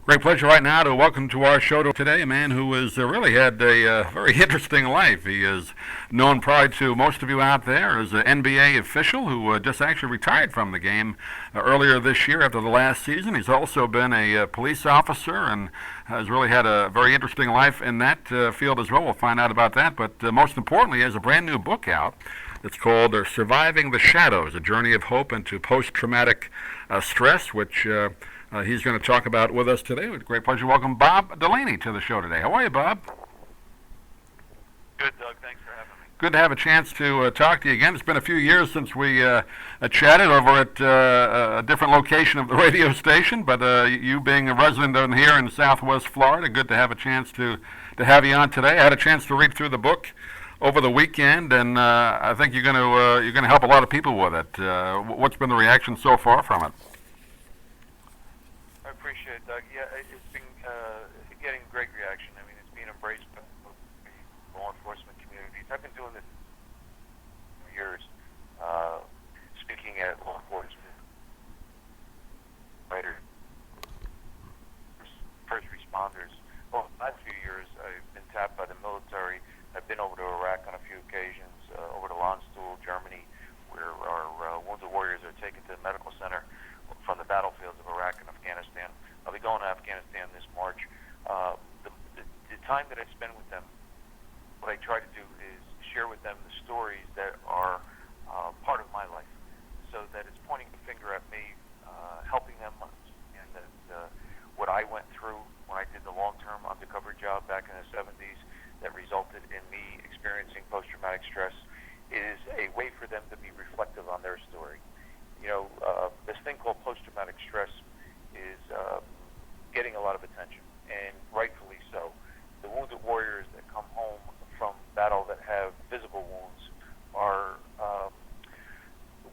Great pleasure right now to welcome to our show today a man who has really had a very interesting life. He is known probably to most of you out there as an NBA official who just actually retired from the game earlier this year after the last season. He's also been a police officer and has really had a very interesting life in that field as well. We'll find out about that. But most importantly, he has a brand new book out. It's called Surviving the Shadows, A Journey of Hope into Post-Traumatic Stress, which he's going to talk about with us today. With great pleasure, welcome Bob Delaney to the show today. How are you, Bob? Good, Doug. Thanks for having me. Good to have a chance to talk to you again. It's been a few years since we chatted over at a different location of the radio station, but you being a resident down here in Southwest Florida, good to have a chance to have you on today. I had a chance to read through the book over the weekend, and I think you're going to help a lot of people with it. What's been the reaction so far from it? I appreciate it, Doug. Yeah, it's been getting great reaction. I mean, it's being embraced by the law enforcement communities. I've been doing this for years, speaking at law enforcement, writers, first responders. Well, the last few years, I've been tapped by the military. I've been over to Iraq on a few occasions, over to Landstuhl, Germany, where our wounded warriors are taken to the medical center from the battlefields of Iraq and Afghanistan. I'll be going to Afghanistan this March. The time that I spend with them, what I try to do is share with them the stories that are part of my life, so that it's pointing the finger at me, helping them understand that what I went through when I did the long-term undercover job back in the 70s that resulted in me experiencing post-traumatic stress is a way for them to be reflective on their story. You know, this thing called post-traumatic stress is getting a lot of attention, and rightfully so. The wounded warriors that come home from battle that have visible wounds are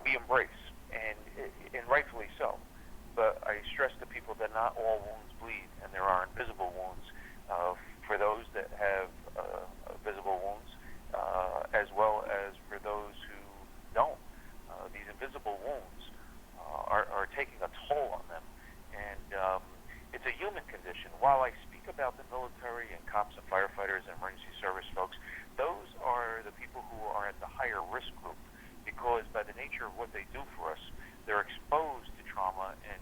we embrace, and rightfully so. But I stress to people that not all wounds bleed, and there are invisible wounds. For those that have visible wounds, as well as for those who don't. These invisible wounds are taking a toll on them, and it's a human condition. While I speak about the military and cops and firefighters and emergency service folks, those are the people who are at the higher risk group, because by the nature of what they do for us, they're exposed to trauma and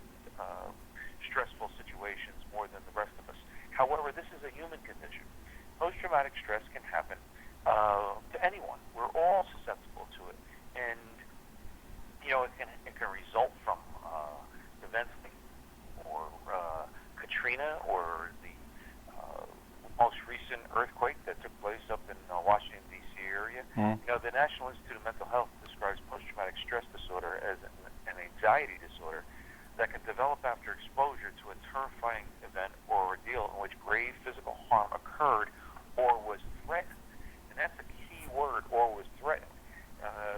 stressful situations more than the rest of us. However, this is a human condition. Post-traumatic stress can happen to anyone. We're all susceptible to it. And, you know, it can result from events like Katrina or the most recent earthquake that took place up in Washington, D.C. area. You know, the National Institute of Mental Health describes post-traumatic stress disorder as an anxiety disorder that can develop after exposure to a terrifying event or ordeal in which grave physical harm occurred or was threatened. And that's a key word, or was threatened.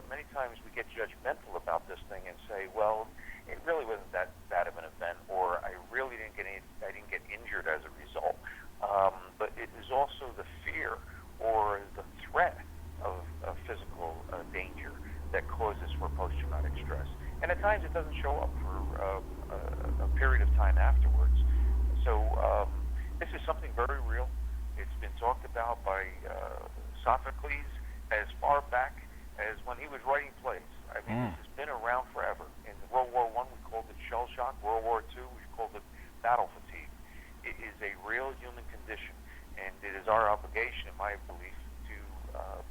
Many times we get judgmental about this thing and say, well, it really wasn't that bad of an event, or I really didn't get injured as a result. But it is also the fear or the threat of physical danger that causes for post-traumatic stress. And at times it doesn't show up for a period of time afterwards. So this is something very real. It's been talked about by Sophocles as far back as when he was writing plays. I mean, this has been around forever. In World War I, we called it shell shock. World War II, we called it battle fatigue. It is a real human condition, and it is our obligation, in my belief, to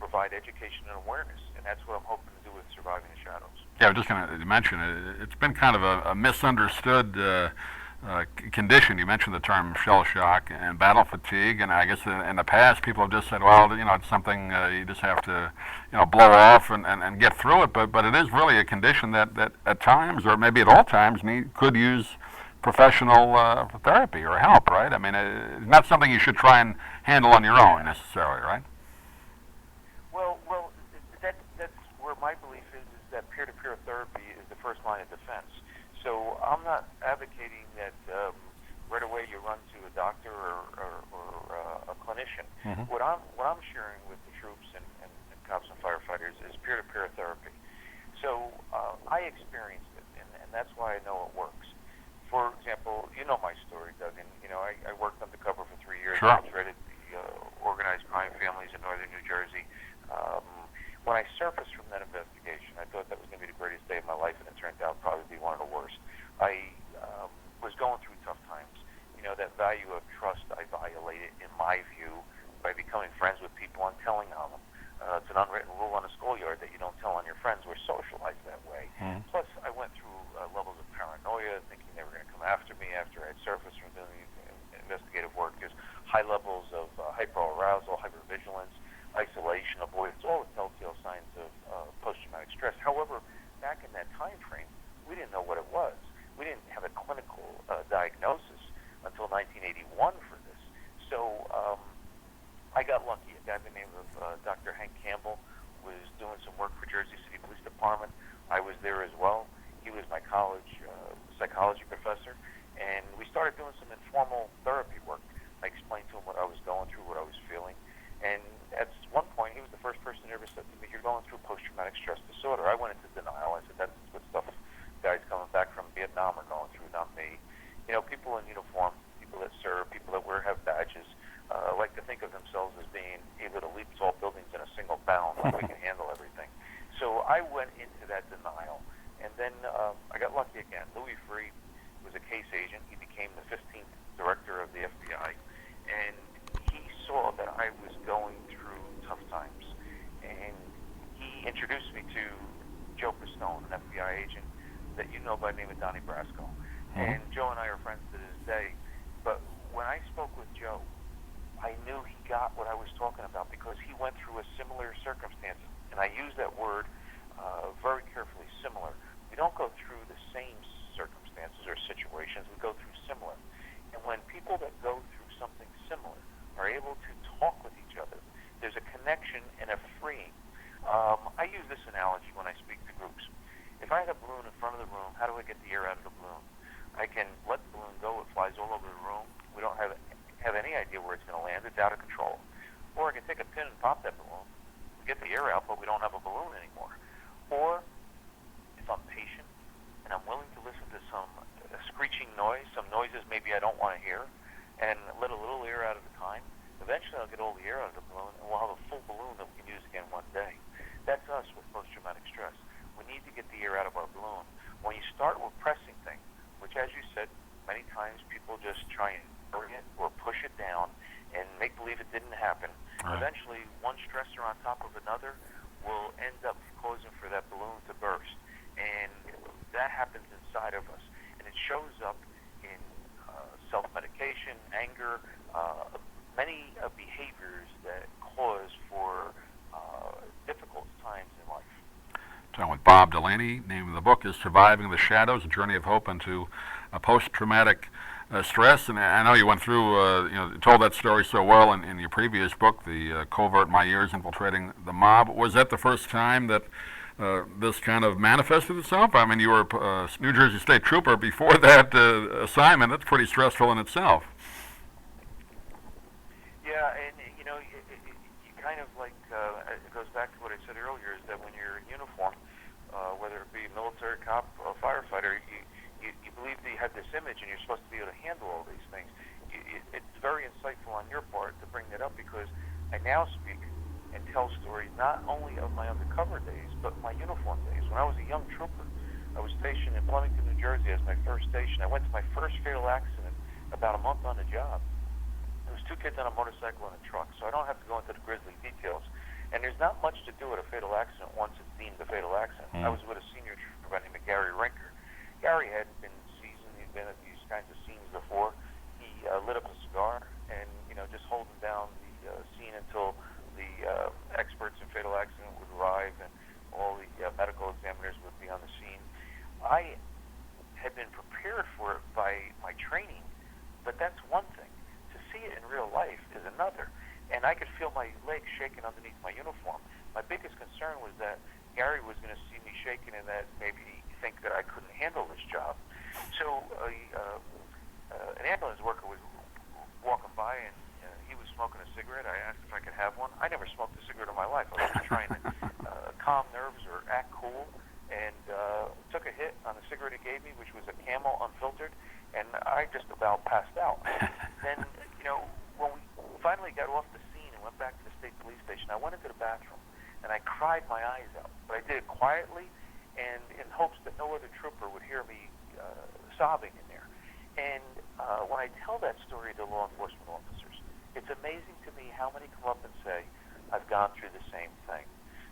provide education and awareness, and that's what I'm hoping to do with Surviving the Shadows. Yeah, I was just going to mention it's been kind of a misunderstood condition. You mentioned the term shell shock and battle fatigue, and I guess in the past people have just said, well, you know, it's something you just have to, you know, blow off and get through it. But it is really a condition that at times, or maybe at all times, could use professional therapy or help, right? I mean, it's not something you should try and handle on your own necessarily, right? Well, that's where my belief is that peer-to-peer therapy is the first line of defense. So I'm not advocating that right away you run to a doctor or a clinician. What I'm sharing with the troops and cops and firefighters is peer-to-peer therapy. So I experienced it, and that's why I know it works. For example, you know my story, Doug, and you know Sure. infiltrated the organized crime families in northern New Jersey. When I surfaced from that investigation, I thought that was going to be the greatest day of my life, and it turned out probably to be one of the worst. I was going through tough times. You know, that value of trust I violated, in my view, by becoming friends with people and telling on them. It's an unwritten rule on a schoolyard that you don't tell on your friends. We're socialized that way. Plus, I went through levels of paranoia, thinking they were going to come after me after I had surfaced from doing investigative work. There's high levels of hyperarousal, hypervigilance, isolation, avoidance, all the telltale signs of post-traumatic stress. However, back in that time frame, we didn't know what it was. We didn't have a clinical diagnosis until 1981 for this. So I got lucky. A guy by the name of Dr. Hank Campbell was doing some work for Jersey City Police Department. I was there as well. He was my college psychology professor, and we started doing some informal therapy work. I explained to him what I was going through, what I was feeling, and at one point, he was the first person who ever said to me, "You're going through post-traumatic stress disorder." I went into denial. I said, "That's what stuff guys coming back from Vietnam are going through, not me." You know, people in uniform, people that serve, people that have badges, like to think of themselves as being able to leap tall buildings in a single bound, like we can handle everything. So I went into that denial, and then I got lucky again. Louis Freeh was a case agent. He became the 15th director of the FBI, and he saw that I was going through tough times, and he introduced me to Joe Pistone, an FBI agent that you know by the name of Donnie Brasco. And Joe and I are friends to this day. But when I spoke with Joe, I knew he got what I was talking about because he went through a similar circumstance. And I use that word very carefully, similar. We don't go through the same circumstances or situations. We go through similar. And when people that go through something similar are able to talk with each other, there's a connection and a freeing. I use this analogy when I speak to groups. If I had a balloon in front of the room, how do I get the air out of the balloon? I can let the balloon go. It flies all over the room. We don't have any idea where it's going to land. It's out of control. Or I can take a pin and pop that balloon. We get the air out, but we don't have a balloon anymore. Or if I'm patient and I'm willing to listen to some screeching noise, some noises maybe I don't want to hear, and let a little air out at a time, eventually I'll get all the air out of the balloon, and we'll have a full balloon that we can use again one day. That's us with post-traumatic stress. We need to get the air out of our balloon. When you start repressing things, which, as you said, many times people just try and bury it or push it down and make believe it didn't happen. Right. Eventually, one stressor on top of another will end up causing for that balloon to burst. And that happens inside of us. And it shows up in self-medication, anger, many behaviors that cause for difficult times in life. Talking with Bob Delaney. Name of the book is Surviving the Shadows, A Journey of Hope into Post-Traumatic Stress. And I know you went through, told that story so well in your previous book, The Covert My Years Infiltrating the Mob. Was that the first time that this kind of manifested itself? I mean, you were a New Jersey State Trooper before that assignment. That's pretty stressful in itself. Yeah, and you kind of like, it goes back to what I said earlier, is that when you're in uniform, whether it be military, cop, or firefighter, you believe that you have this image and you're supposed to be able to handle all these things. It's very insightful on your part to bring that up because I now speak and tell stories not only of my undercover days, but my uniform days. When I was a young trooper, I was stationed in Bloomington, New Jersey as my first station. I went to my first fatal accident about a month on the job. There was two kids on a motorcycle and a truck, so I don't have to go into the grisly details. And there's not much to do with a fatal accident once it's deemed a fatal accident. I was with a senior trooper by the name of Gary Rinker. Gary had been seasoned. He'd been at these kinds of scenes before. He lit up a cigar and, just holding down the scene until the experts in fatal accident would arrive and all the medical examiners would be on the scene. I had been prepared for it by my training, but that's one thing. To see it in real life is another. And I could feel my legs shaking underneath my uniform. My biggest concern was that Gary was going to see me shaking and that maybe think that I couldn't handle this job. So an ambulance worker was walking by and he was smoking a cigarette. I asked if I could have one. I never smoked a cigarette in my life. I was just trying to calm nerves or act cool, and took a hit on the cigarette he gave me, which was a Camel unfiltered, and I just about passed out. Then, when we finally got off the scene and went back to the state police station, I went into the bathroom and I cried my eyes out. But I did it quietly and in hopes that no other trooper would hear me sobbing in there. And when I tell that story to law enforcement officers, it's amazing to me how many come up and say, I've gone through the same thing.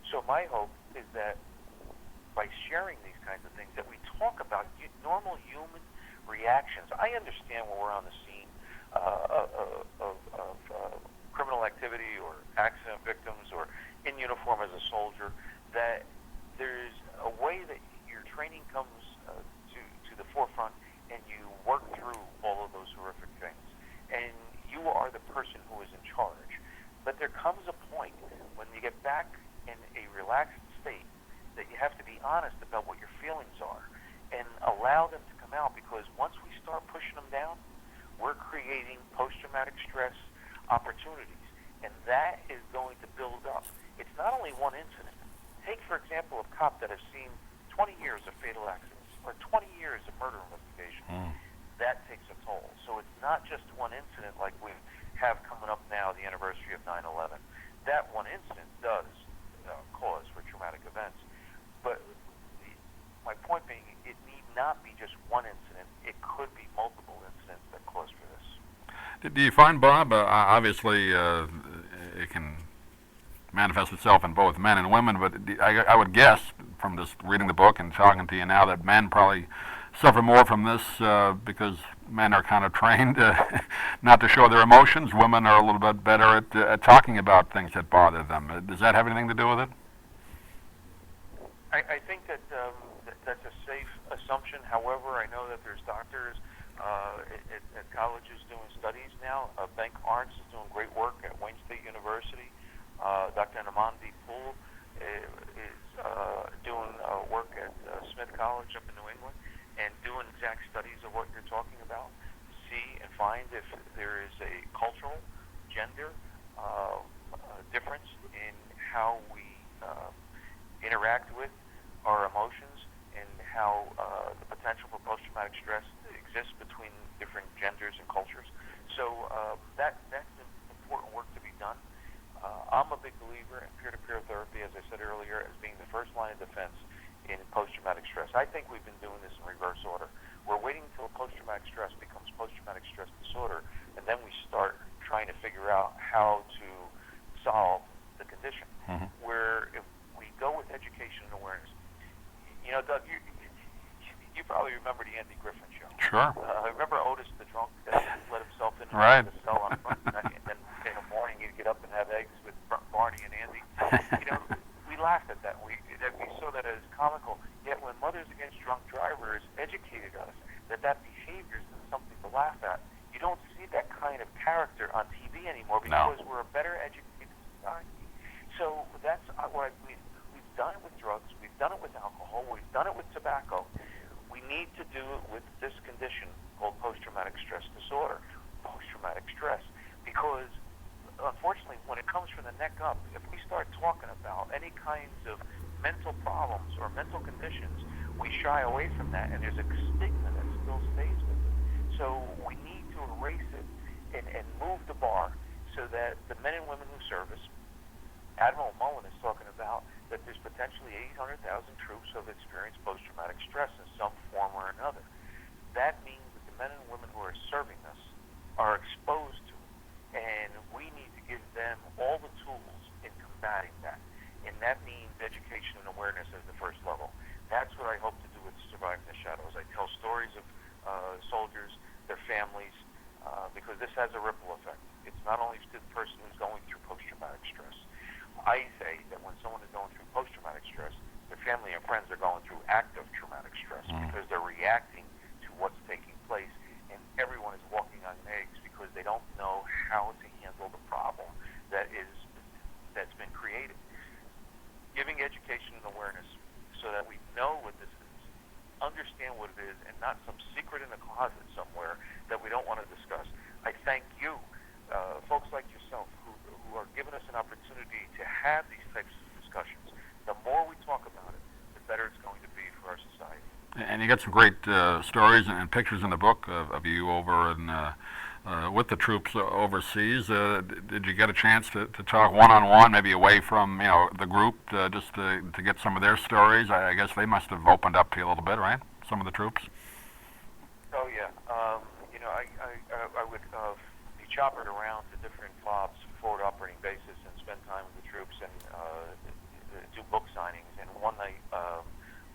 So my hope is that by sharing these kinds of things, that we talk about normal human reactions. I understand when we're on the scene of criminal activity or accident victims or in uniform as a soldier, that there's a way that your training comes to the forefront and you work through all of those horrific things. And you are the person who is in charge. But there comes a point when you get back in a relaxed state that you have to be honest about what your feelings are and allow them to come out, because once we start pushing them down, we're creating post-traumatic stress opportunities, and that is going to build up. It's not only one incident. Take, for example, a cop that has seen 20 years of fatal accidents or 20 years of murder investigations. That takes a toll. So it's not just one incident like we have coming up now, the anniversary of 9/11. That one incident does cause for traumatic events. But my point being, it need not be just one incident. It could be multiple incidents that cause for this. Do you find, Bob, obviously it can manifest itself in both men and women, but I would guess from just reading the book and talking to you now that men probably suffer more from this because men are kind of trained not to show their emotions. Women are a little bit better at talking about things that bother them. Does that have anything to do with it? I think that that's a safe assumption. However, I know that there's doctors at colleges doing studies now. Bank Arts is doing great work at Wayne State University. Dr. Namandi Poole is doing work at Smith College up in New England and doing exact studies of what you're talking about to see and find if there is a cultural, gender difference in how we interact with our emotions and how the potential for post-traumatic stress exists between different genders and cultures. So that's important work to be done. I'm a big believer in peer-to-peer therapy, as I said earlier, as being the first line of defense in post-traumatic stress. I think we've been doing this in reverse order. We're waiting until post-traumatic stress becomes post-traumatic stress disorder, and then we start trying to figure out how to solve the condition. Where if we go with education and awareness, you know, Doug, you probably remember the Andy Griffin show. Sure. Remember Otis the drunk that let himself in Right. the cell on front, and then in the morning he'd get up and have eggs with Barney and Andy. You know, we laughed at that. We saw that as comical. Yet when Mothers Against Drunk Drivers educated us that behavior is something to laugh at, you don't see that kind of character on TV anymore because we're a better educated society. So that's what we've done it with drugs, we've done it with alcohol, we've done it with tobacco. We need to do it with this condition called post-traumatic stress disorder, post-traumatic stress, because unfortunately when it comes from the neck up, if we start talking about any kinds of mental problems or mental conditions, we shy away from that, and there's a stigma that still stays with it. So we need to erase it and move the bar so that the men and women who service, Admiral Mullen is talking about that there's potentially 800,000 troops who have experienced post-traumatic stress in some form or another. That means that the men and women who are serving us are exposed to it, and we need to give them all the tools in combating that. And that means education and awareness as the first level. That's what I hope to do with Surviving the Shadows. I tell stories of soldiers, their families, because this has a ripple effect. It's not only to the person who's going through post-traumatic stress. I say that when someone is going through post-traumatic stress, their family and friends are going through active traumatic stress because they're reacting to what's taking place, and everyone is walking on eggs because they don't know how to handle the problem that's been created. Giving education and awareness so that we know what this is, understand what it is, and not some secret in a closet somewhere that we don't want to discuss. I thank you, folks like yourself, who are giving us an opportunity to have these types of discussions. The more we talk about it, the better it's going to be for our society. And you got some great stories and pictures in the book of you over in with the troops overseas. Did you get a chance to talk one-on-one, maybe away from the group, just to get some of their stories? I guess they must have opened up to you a little bit, right? Some of the troops. Oh yeah. I would be choppered around to different FOBs, forward operating bases, and spend time with the troops and do book signings. And one night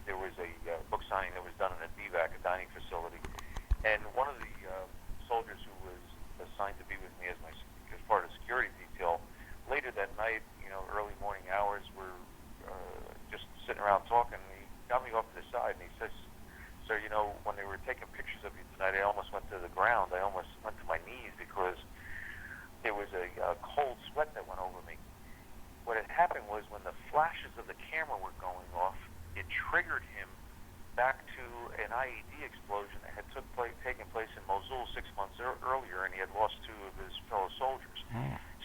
there was a book signing that was done in a DVAC, a dining facility, and one of the soldiers who was assigned to be with me as part of the security detail, later that night, early morning hours, we're just sitting around talking. And he got me off to the side and he says, "Sir, when they were taking pictures of you tonight, I almost went to the ground. I almost went to my knees because there was a cold sweat that went over me." What had happened was when the flashes of the camera were going off, it triggered him back to an IED explosion that had taken place in Mosul 6 months earlier, and he had lost 2 of his fellow soldiers.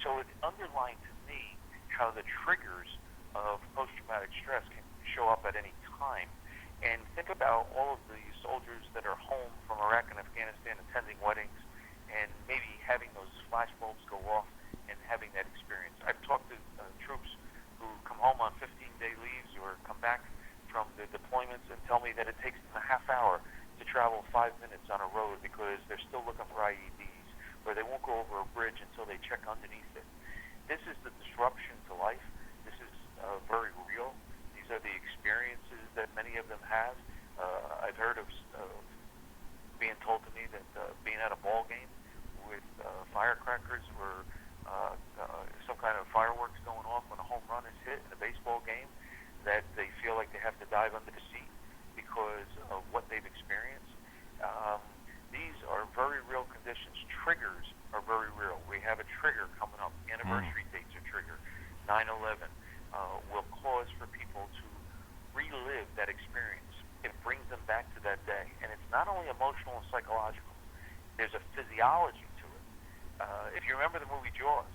So it underlined to me how the triggers of post-traumatic stress can show up at any time. And think about all of the soldiers that are home from Iraq and Afghanistan attending weddings and maybe having those flashbulbs go off and having that experience. I've talked to troops who come home on 15-day leaves or come back from the deployments and tell me that it takes them a half hour to travel 5 minutes on a road because they're still looking for IEDs, or they won't go over a bridge until they check underneath it. This is the disruption to life. This is very real. These are the experiences that many of them have. I've heard of being told to me that being at a ball game with firecrackers or some kind of fireworks going off when a home run is hit in a baseball game, that they feel like they have to dive under the seat because of what they've experienced. These are very real conditions. Triggers are very real. We have a trigger coming up. Anniversary dates are trigger. 9/11 will cause for people to relive that experience. It brings them back to that day. And it's not only emotional and psychological. There's a physiology to it. If you remember the movie Jaws,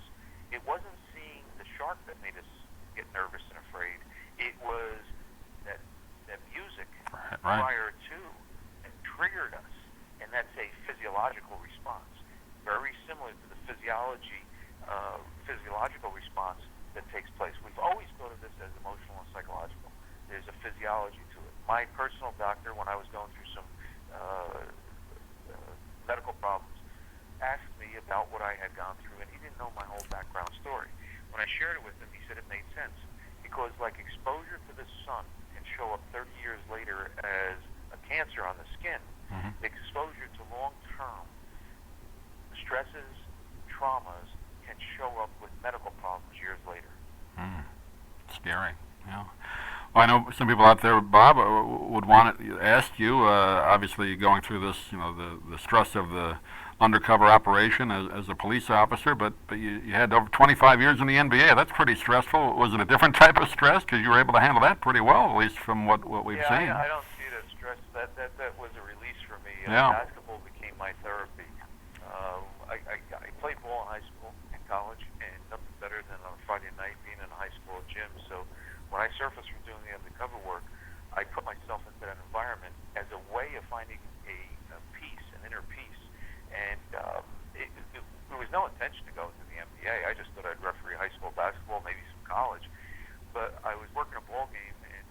it wasn't seeing the shark that made us get nervous and afraid. It was that music prior to that triggered us, and that's a physiological response, very similar to the physiological response that takes place. We've always thought of this as emotional and psychological. There's a physiology to it. My personal doctor, when I was going through some medical problems, asked me about what I had gone through, and he didn't know my whole background story. When I shared it with him, he said it made sense. Because like exposure to the sun can show up 30 years later as a cancer on the skin, exposure to long-term stresses, traumas can show up with medical problems years later. Scary. Yeah. Well, I know some people out there, Bob, would want to ask you. Obviously, going through this, the stress of the undercover operation as a police officer, but you had over 25 years in the NBA. That's pretty stressful. Was it a different type of stress? Because you were able to handle that pretty well, at least from what we've seen. I don't see it as stress. That was a release for me. Basketball became my therapy. I played ball in high school and college, and nothing better than on a Friday night being in a high school gym. So when I surfaced from doing the undercover work, I put myself into that environment as a way of finding a peace, an inner peace. And there was no intention to go into the NBA. I just thought I'd referee high school basketball, maybe some college. But I was working a ball game, and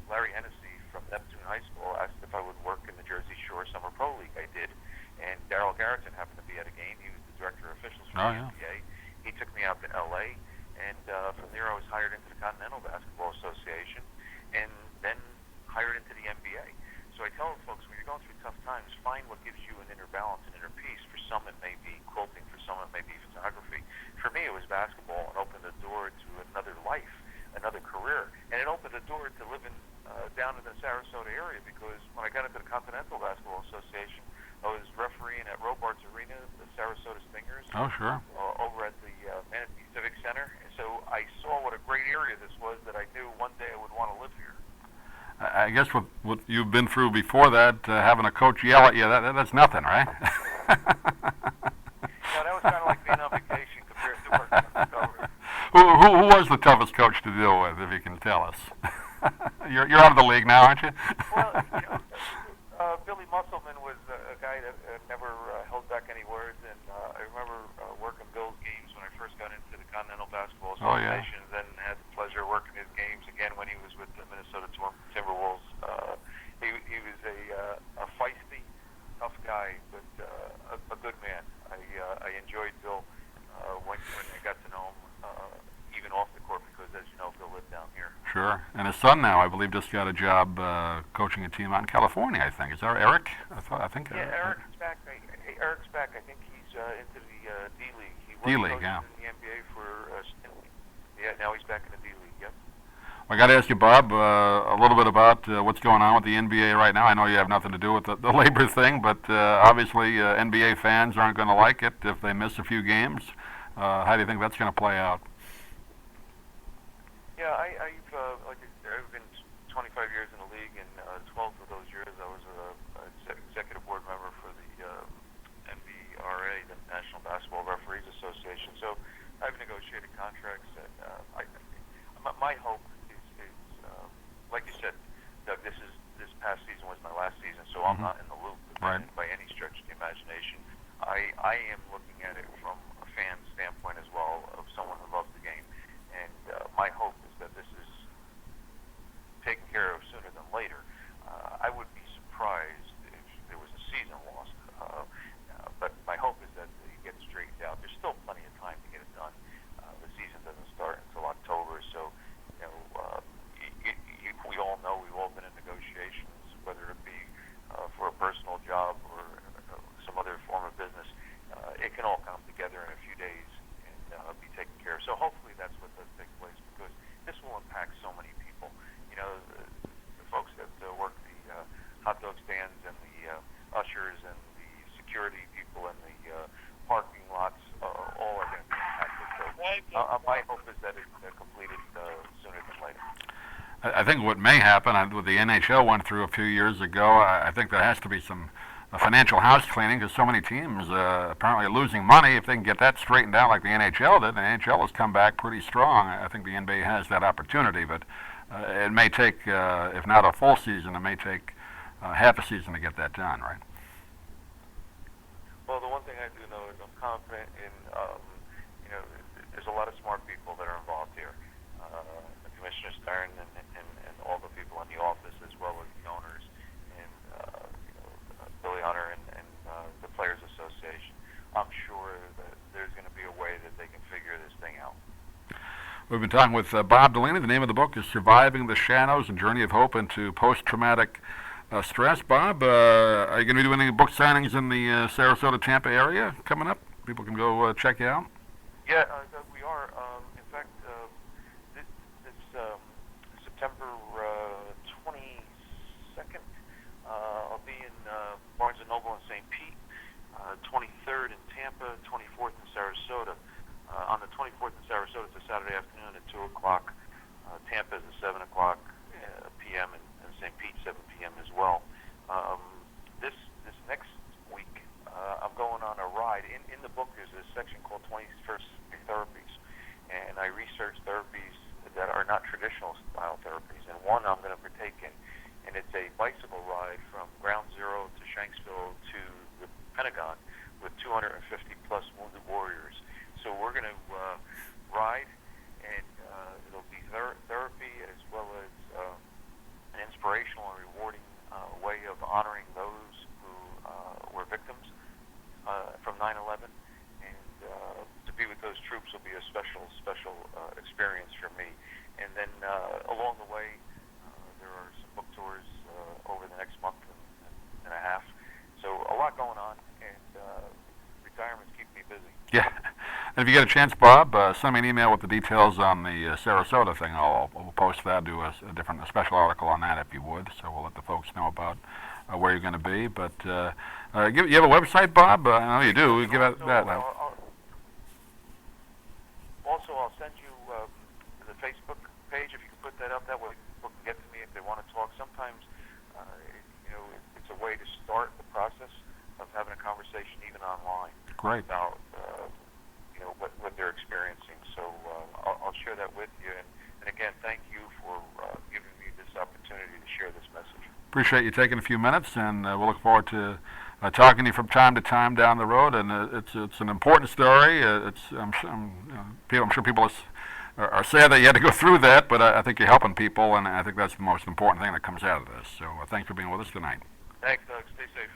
Larry Hennessy from Neptune High School asked if I would work in the Jersey Shore Summer Pro League. I did. And Darryl Garrettson happened to be at a game. He was the director of officials for the NBA. He took me out to L.A., and from there I was hired into the Continental Basketball Association, and then hired into the NBA. So I tell folks, when you're going through tough times, find what gives you an inner balance and inner peace. For some, it may be quilting. For some, it may be photography. For me, it was basketball, and opened the door to another life, another career. And it opened the door to living down in the Sarasota area, because when I got into the Continental Basketball Association, I was refereeing at Robarts Arena, the Sarasota Stingers. Oh, sure. Over at the Manatee Civic Center. And so I saw what a great area this was, that I knew one day I would want to live here. I guess what you've been through before that, having a coach yell at you, that's nothing, right? No, that was kind of like being on vacation compared to working undercover. Who was the toughest coach to deal with, if you can tell us? You're out of the league now, aren't you? Well, Billy Musselman was a guy that never held back any words, and enjoyed Bill when I got to know him, even off the court, because as you know, Bill lived down here. Sure. And his son now, I believe, just got a job coaching a team out in California, I think. Is that Eric? I think. Yeah, Eric's back. Eric's back. I think he's into the D League. He was D-League, coaching yeah. in the NBA for Stanley. Yeah, now he's back in the D League. Yep. I got to ask you, Bob, a little bit about what's going on with the NBA right now. I know you have nothing to do with the labor thing, but obviously NBA fans aren't going to like it if they miss a few games. How do you think that's going to play out? Yeah, I've been 25 years in the league, and 12 of those years I was a executive board member for the NBRA, the National Basketball Referees Association. So I've negotiated contracts, and my hope is like you said, Doug, this past season was my last season, so I'm not in the loop by any stretch of the imagination. I am looking at it from a fan standpoint as well, of someone who loves the game, and my hope is that this is taken care of sooner than later. I would be surprised if there was a season lost, but my hope is that it gets straightened out. There's still plenty of time to get it done. The season doesn't start until October, so we all know, we've all been in negotiations, whether it be for a personal job or some other form of business. It can all come together in a few days and be taken care of. So hopefully that's what does take place, because this will impact so many people. You know, the folks that work the hot dog stands and the ushers and the security people and the parking lots, all are going to be impacted. So my hope is that it's completed sooner than later. I think what may happen, what the NHL went through a few years ago, I think there has to be some financial house cleaning, because so many teams apparently are losing money. If they can get that straightened out like the NHL did, the NHL has come back pretty strong. I think the NBA has that opportunity, but it may take, if not a full season, it may take half a season to get that done, right? Well, the one thing I do know is I'm confident in, there's a lot of smart people that are involved here. Commissioner Stern and all the people in the office, as well as the owners and Billy Hunter and the Players Association. I'm sure that there's going to be a way that they can figure this thing out. We've been talking with Bob Delaney. The name of the book is Surviving the Shadows and Journey of Hope into Post-Traumatic Stress. Bob, are you going to be doing any book signings in the Sarasota, Tampa area coming up? People can go check you out. Yeah, we are. In fact, this September 22nd, I'll be in Barnes & Noble in St. Pete, 23rd in Tampa, 24th in Sarasota. On the 24th in Sarasota, it's a Saturday afternoon at 2 o'clock. Tampa is at 7 o'clock p.m. and St. Pete 7 p.m. as well. This next week, I'm going on a ride. In the book, there's a section called 21st Therapies, and I research therapies that are not traditional style therapies. And one I'm going to partake in, and it's a bicycle ride from Ground Zero to Shanksville to the Pentagon with 250 plus wounded warriors. So we're going to ride, and it'll be therapy as well as an inspirational and rewarding way of honoring those who were victims from 9/11. And to be with those troops will be a special experience for me. And then along the way, there are some book tours over the next month and a half. So a lot going on, and retirement's keeping me busy. Yeah. And if you get a chance, Bob, send me an email with the details on the Sarasota thing. I'll post that, do a special article on that if you would. So we'll let the folks know about where you're going to be. But you have a website, Bob? I know you do. We give out that. Also, I'll send you the Facebook page if you can put that up. That way people can get to me if they want to talk. Sometimes, it's a way to start the process of having a conversation even online. Great. About what they're experiencing. So I'll share that with you. And again, thank you for giving me this opportunity to share this message. Appreciate you taking a few minutes, and we'll look forward to talking to you from time to time down the road. And it's an important story. I'm sure people are sad that you had to go through that, but I think you're helping people, and I think that's the most important thing that comes out of this. So thanks for being with us tonight. Thanks, Doug. Stay safe.